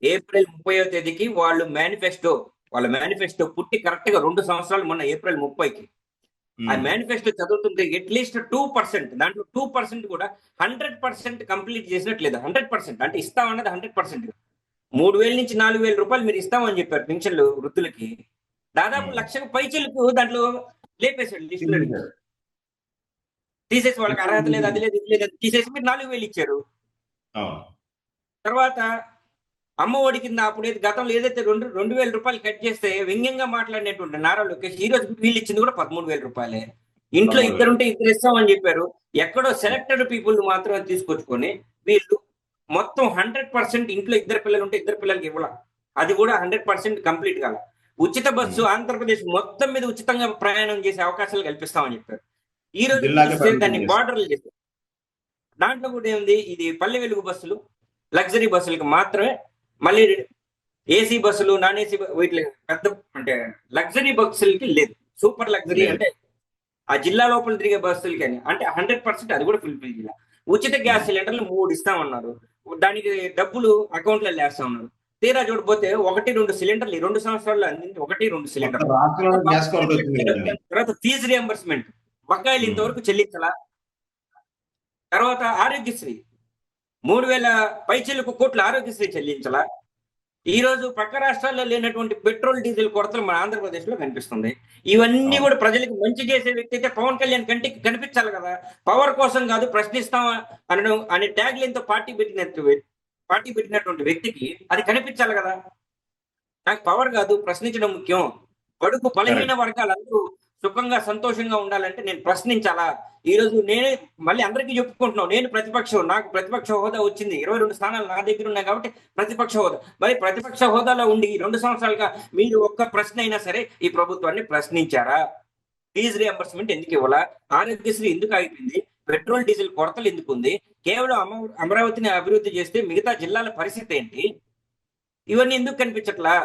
April 30వ తేదీకి వాళ్ళ manifesto పుట్టి కరెక్ట్ గా 2 సంవత్సరాలు మొన్న ఏప్రిల్ 30కి. ఆ మేనిఫెస్టో చదువుతుంటే అట్లీస్ట్ 2%, దాంట్లో 2% కూడా 100% కంప్లీట్ చేసినట్లేదు. 100% అంటే ఇస్తామన్నది 100%. 3,000 నుంచి 4,000 రూపాయలు మీరు ఇస్తామని చెప్పారు పెన్షన్లు వృద్ధులకి. దాదాపు లక్షకు పైచిలకు దాంట్లో లేపేశాడు లిస్టులో నుంచి. తీసేసి వాళ్ళకి అర్హత లేదు, అది లేదు, ఇది లేదు తీసేసి మీరు 4,000 ఇచ్చారు. తర్వాత అమ్మ ఒడి కింద అప్పుడు గతంలో ఏదైతే 2,000 రూపాయలు కట్ చేస్తే వ్యంగ్యంగా మాట్లాడినటువంటి నారా లోకేష్ ఈ రోజు వీళ్ళు ఇచ్చింది కూడా 13,000 రూపాయలే. ఇంట్లో ఇద్దరుంటే ఇద్దరు ఇస్తామని చెప్పారు. ఎక్కడో సెలెక్టెడ్ పీపుల్ మాత్రమే తీసుకొచ్చుకొని వీళ్ళు మొత్తం 100% ఇంట్లో ఇద్దరు పిల్లలు ఉంటే ఇద్దరు పిల్లలకి ఇవ్వాల. అది కూడా 100% కంప్లీట్ కాల. ఉచిత బస్సు ఆంధ్రప్రదేశ్ మొత్తం మీద ఉచితంగా ప్రయాణం చేసే అవకాశాలు కల్పిస్తామని చెప్పారు. ఈ రోజు దాన్ని బార్డర్లు చేశారు. దాంట్లో కూడా ఏముంది, ఇది పల్లె వెలుగు బస్సులు లగ్జరీ బస్సులకి మాత్రమే, మళ్ళీ ఏసీ బస్సులు నాన్ ఏసీ వీటి పెద్ద అంటే లగ్జరీ బస్సులకి లేదు. సూపర్ లగ్జరీ అంటే ఆ జిల్లా లోపల తిరిగే బస్సులకి అని అంటే 100% అది కూడా ఫుల్ఫిల్ చేయాలి. ఉచిత గ్యాస్ సిలిండర్లు 3 ఇస్తామన్నారు. దానికి డబ్బులు అకౌంట్ లో వేస్తా ఉన్నారు. తీరా చూడపోతే 1-2 సిలిండర్లు 2 సంవత్సరాల్లో అందింది 1-2 సిలిండర్లు. తర్వాత ఫీజు రియంబర్స్మెంట్ బకాయిలు ఇంతవరకు చెల్లించాలా. తర్వాత ఆరోగ్యశ్రీ 3,000 పైచిలకు కోట్ల ఆరోగ్యశ్రీ చెల్లించాలా. ఈ రోజు పక్క రాష్ట్రాల్లో లేనటువంటి పెట్రోల్ డీజిల్ కొరతలు మన ఆంధ్రప్రదేశ్ లో కనిపిస్తుంది. ఇవన్నీ కూడా ప్రజలకు మంచి చేసే వ్యక్తి అయితే పవన్ కళ్యాణ్ కంటికి కనిపించాలి కదా. పవర్ కోసం కాదు ప్రశ్నిస్తాం అనడం అనే ట్యాగ్ లైన్ తో పార్టీ పెట్టినటువంటి వ్యక్తికి అది కనిపించాలి కదా. నాకు పవర్ కాదు ప్రశ్నించడం ముఖ్యం. బడుగు బలహీన వర్గాలందరూ సుఖంగా సంతోషంగా ఉండాలంటే నేను ప్రశ్నించాలా. ఈ రోజు నేనే మళ్ళీ అందరికీ చెప్పుకుంటున్నాను, నేను ప్రతిపక్షం, నాకు ప్రతిపక్ష హోదా వచ్చింది, 22 స్థానాలు నా దగ్గర ఉన్నాయి కాబట్టి ప్రతిపక్ష హోదా. మరి ప్రతిపక్ష హోదాలో ఉండి 2 సంవత్సరాలుగా మీరు ఒక్క ప్రశ్న అయినా సరే ఈ ప్రభుత్వాన్ని ప్రశ్నించారా? ఫీజు రియంబర్స్మెంట్ ఎందుకు ఇవ్వాలా? ఆరోగ్యశ్రీ ఎందుకు ఆగిపోయింది? పెట్రోల్ డీజిల్ కొరతలు ఎందుకు ఉంది? కేవలం అమరావతిని అభివృద్ధి చేస్తే మిగతా జిల్లాల పరిస్థితి ఏంటి? ఇవన్నీ ఎందుకు కనిపించట్లా?